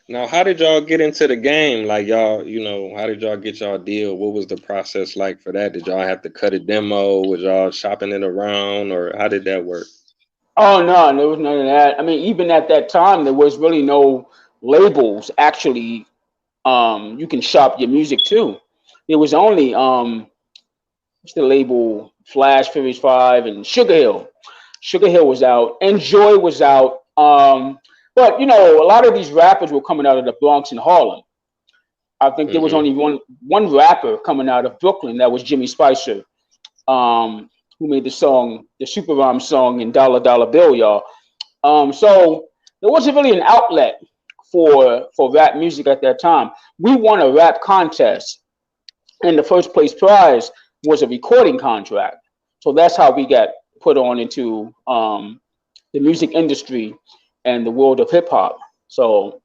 Now, how did y'all get into the game? Like y'all, how did y'all get y'all deal? What was the process like for that? Did y'all have to cut a demo? Was y'all shopping it around, or how did that work? Oh no, there was none of that. I mean, even at that time, there was really no labels. Actually, you can shop your music too. There was only what's the label? Flash, Furious Five, and Sugar Hill. Sugar Hill was out, and Joy was out. But a lot of these rappers were coming out of the Bronx and Harlem. I think there was Mm-hmm. only one rapper coming out of Brooklyn. That was Jimmy Spicer, who made the song, the Super Rhyme song, and Dollar Dollar Bill, y'all. So there wasn't really an outlet for rap music at that time. We won a rap contest, and the first place prize was a recording contract. So that's how we got put on into the music industry and the world of hip hop. So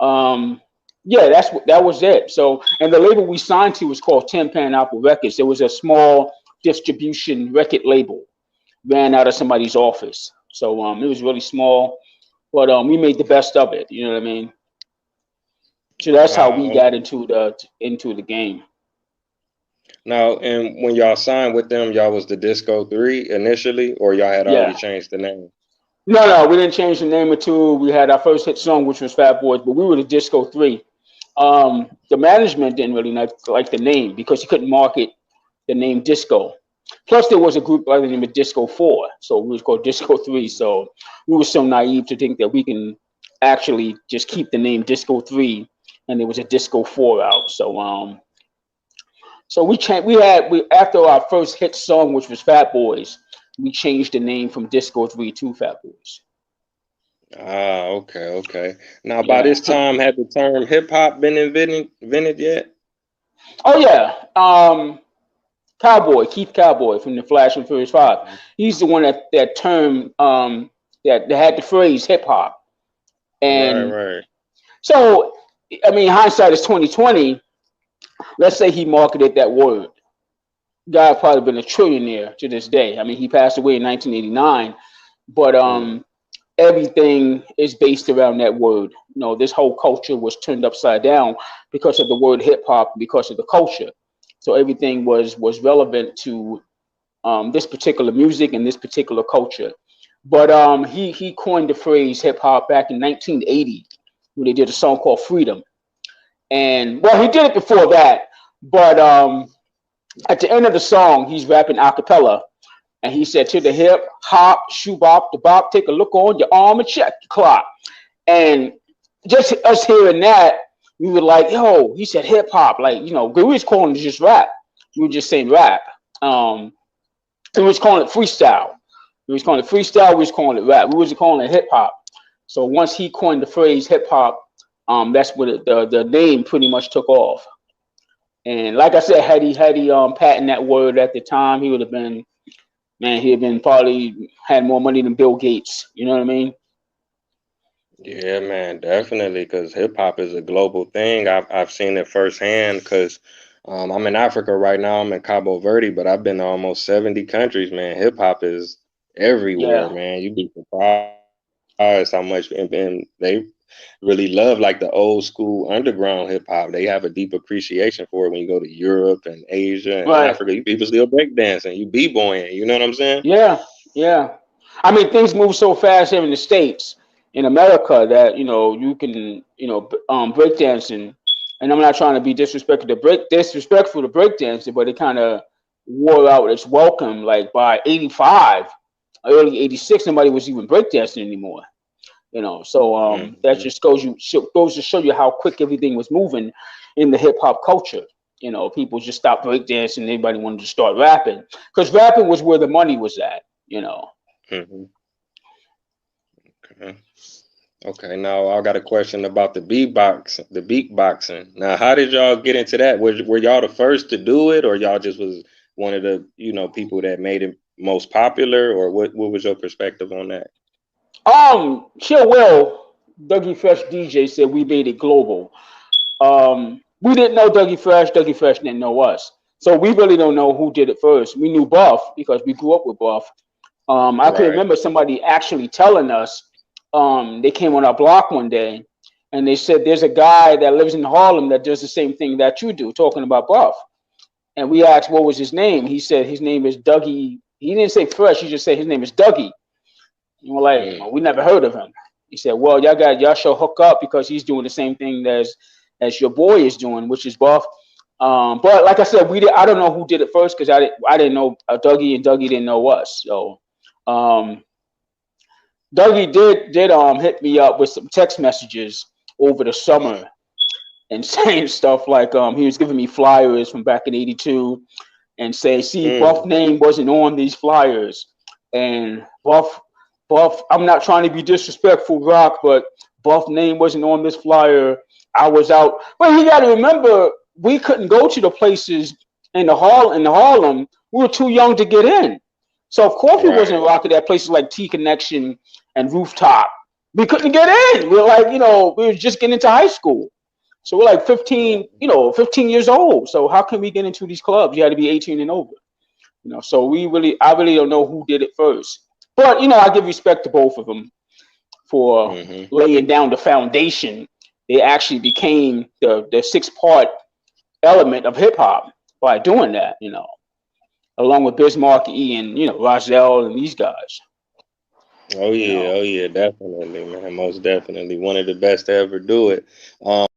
um, yeah, that was it. So, and the label we signed to was called Tin Pan Apple Records. It was a small distribution record label, ran out of somebody's office. So it was really small, but we made the best of it. You know what I mean? So that's how Ah, we got okay. into the game. Now, and when y'all signed with them, y'all was the Disco 3 initially, or y'all had already Yeah. changed the name? No, no, we didn't change the name until we had our first hit song, which was Fat Boys, but we were the Disco Three. The management didn't really like the name because he couldn't market the name Disco. Plus, there was a group by the name of Disco Four, so we was called Disco Three. So we were so naive to think that we can actually just keep the name Disco Three, and there was a Disco Four out. So we changed. We after our first hit song, which was Fat Boys, we changed the name from Disco Three to Fat Boys. Ah, okay, okay. Now, by Yeah. this time, had the term hip hop been invented yet? Oh yeah. Cowboy, Keith Cowboy from the Flash and Furious Five. Mhm. He's the one that term that had the phrase hip hop. Right, And right. so I mean hindsight is 2020. Let's say he marketed that word. Guy probably been a trillionaire to this day. I mean he passed away in 1989, but Mm. everything is based around that word. This whole culture was turned upside down because of the word hip hop, because of the culture. So everything was relevant to this particular music and this particular culture. But he coined the phrase hip hop back in 1980 when they did a song called Freedom. And well, he did it before that, but at the end of the song, he's rapping a cappella, and he said, "To the hip hop, shoe bop, the bop, take a look on your arm and check the clock." And just us hearing that, we were like, "Yo," he said, "hip hop." Like we was calling it just rap. We were just saying rap. Um, we was calling it freestyle. We was calling it freestyle. We was calling it rap. We wasn't calling it hip hop. So once he coined the phrase hip hop, that's what the name pretty much took off. And like I said, had he patented that word at the time, he would have been man. He had been probably had more money than Bill Gates. You know what I mean? Yeah, man, definitely. Because hip hop is a global thing. I've seen it firsthand. Because I'm in Africa right now. I'm in Cabo Verde, but I've been to almost 70 countries, man. Hip hop is everywhere, Yeah. man. You'd be surprised how much, and they really love like the old school underground hip hop. They have a deep appreciation for it when you go to Europe and Asia and Africa. Right. You people still breakdancing, you b-boying. You know what I'm saying? Yeah. Yeah. I mean, things move so fast here in the states, in America, that you can breakdancing, and I'm not trying to be disrespectful to breakdancing, but it kind of wore out its welcome. Like by '85, early '86, nobody was even breakdancing anymore. So that Hmm. just goes to show you how quick everything was moving in the hip hop culture. People just stopped breakdancing. Everybody wanted to start rapping because rapping was where the money was at. Hmm. Okay. Okay, now I got a question about the beatboxing. Now, how did y'all get into that? Were y'all the first to do it, or y'all just was one of the people that made it most popular, or what was your perspective on that? Chill Will, Dougie Fresh DJ said we made it global. We didn't know Dougie Fresh. Dougie Fresh didn't know us. So we really don't know who did it first. We knew Buff because we grew up with Buff. I can Right. remember somebody actually telling us. They came on our block one day, and they said there's a guy that lives in Harlem that does the same thing that you do, talking about Buff. And we asked what was his name. He said his name is Dougie. He didn't say Fresh. He just said his name is Dougie. And we're like, well, we never heard of him. He said, well, y'all should hook up because he's doing the same thing as your boy is doing, which is Buff. But like I said, I don't know who did it first because I didn't know Dougie, and Dougie didn't know us. So Dougie did hit me up with some text messages over the summer and saying stuff like he was giving me flyers from back in '82 and say, see, Buff name wasn't on these flyers, and Buff, I'm not trying to be disrespectful, Rock, but Buff name wasn't on this flyer. I was out. But you got to remember, we couldn't go to the places in Harlem. We were too young to get in. So of course we wasn't rocking at places like T Connection and Rooftop. We couldn't get in. We were like, we were just getting into high school. So we're like 15 years old. So how can we get into these clubs? You had to be 18 and over. So I really don't know who did it first. But I give respect to both of them for laying down the foundation. They actually became the 6-part element of hip hop by doing that, along with Bismarck E and Rozelle and these guys. Oh yeah, definitely, man. Most definitely one of the best to ever do it.